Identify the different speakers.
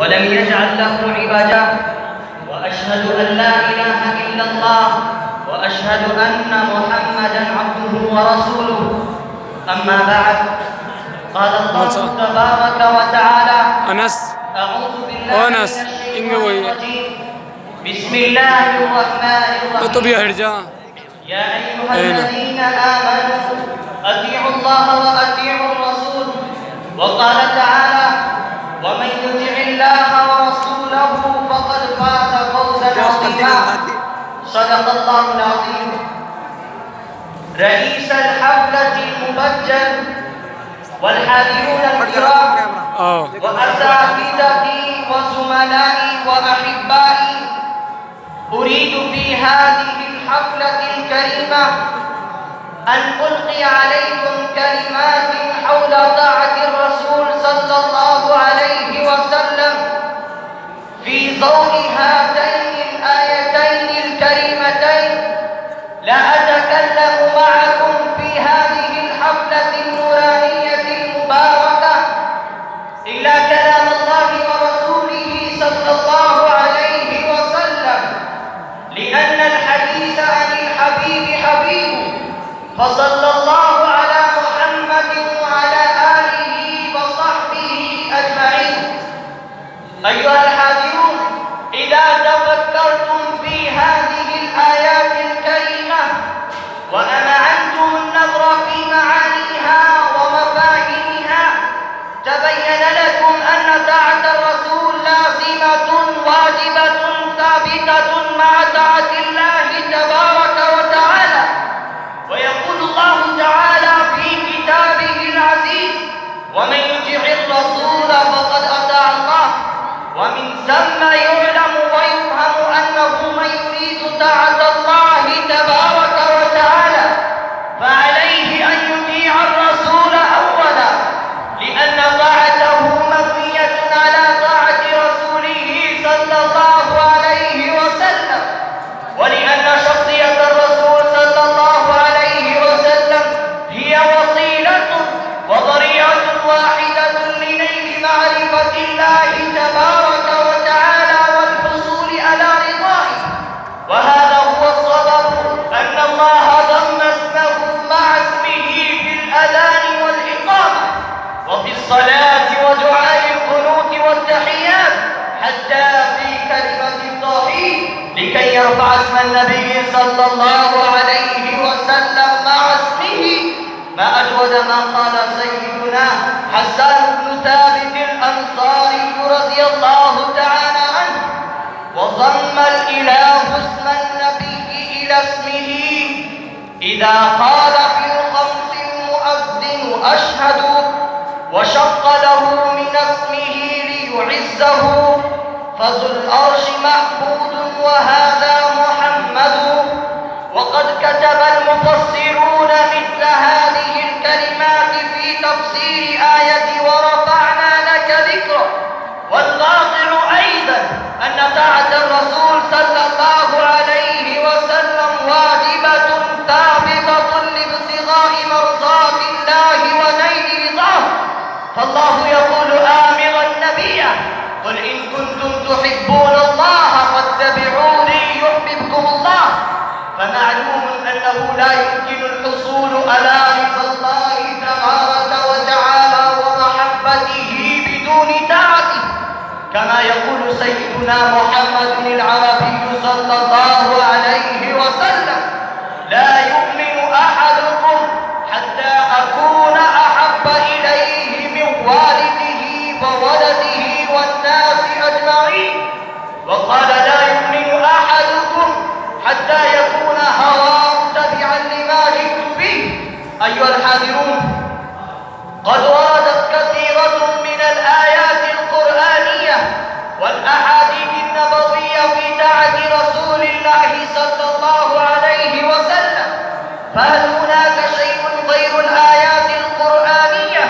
Speaker 1: ولم يجعل له عوجا، وأشهد أن لا إله إلا الله وأشهد أن محمدا عبده ورسوله. أما بعد، قال الله تبارك وتعالى: أعوذ بالله من الشيطان الرجيم. بسم الله الرحمن الرحيم. يا أيها الذين آمنوا أطيعوا الله وأطيعوا الرسول. وقال تعالى: ومن يطع الله ورسوله فقد فاز فوزا عظيما. صدق الله العظيم. رئيس الحفلة المبجل والحاضرون الكرام وأساتذتي وزملائي وأحبائي، أريد في هذه الحفلة الكريمة أن ألقي عليكم كلمات حول طاعة الرسول صلى الله عليه وسلم في ضوء هاتين الآيتين الكريمتين. لا أتكلم معكم في هذه الحفلة النورانية المباركة إلا كلام الله ورسوله صلى الله عليه وسلم، لأن الحديث عن الحبيب حبيب. فصلى الله على محمد وعلى آله وصحبه أجمعين. أيها الحاضرون، إذا تفكرتم في هذه الآيات الكريمة وأمعنتم النظر في معانيها ومفاهيمها، تبين لكم أن طاعة الرسول لازمة واجبة ثابتة مع طاعة الله تبارك وتعالى. ويقول الله تعالى في كتابه العزيز: ومن يطع الرسول فقد أطاع الله. ومن ثم يعلم ويفهم أنه من يريد طاعة الله تبارك وتعالى فعليه أن يطيع الرسول أولا، لأن طاعته مبنية على طاعة رسوله صلى الله عليه وسلم، ولأن شخصية الرسول صلى الله عليه وسلم هي وسيلة وطريقة واحدة لنيل معرفة الله تبارك وتعالى والحصول على رضاه. وهذا هو السبب أن الله ضم اسمه مع اسمه في الأذان والإقامة وفي الصلاة ودعاء القنوت والتحيات، حتى في كلمة التوحيد، لكي يرفع اسم النبي صلى الله عليه وسلم مع اسمه. ما أجود ما قال سيدنا حسان بن ثابت الأنصاري رضي الله تعالى عنه: وضم الإله اسم النبي إلى اسمه إذا قال في الخمس المؤذن أشهد، وشق له من اسمه ليعزه، فذو العرش محمود وهذا محمد. وقد كتب المفسرون مثل هذه الكلمات في تفسير آية ورفعنا لك ذكرك. والواقع أيضا أن طاعة الرسول صلى الله عليه وسلم واجبة ثابتة لابتغاء مرضات الله ونيل رضاه. فالله يقول آمرا نبيه: قل إن كنتم تحبون الله فاتبعوني يحببكم الله. فمعلوم أنه لا يمكن الحصول على رضا الله تبارك وتعالى ومحبته بدون طاعته، كما يقول سيدنا محمد العربي صلى الله عليه وسلم: لا يؤمن أحدكم حتى أكون أحب إليه من والده وولده والناس أجمعين. وقال: لا يؤمن أحدكم حتى يكون هواه تبعا لما جئت به. أيها الحاضرون، قد وردت كثيرة من الآيات القرآنية والأحاديث النبوية في طاعة رسول الله صلى الله عليه وسلم، فهل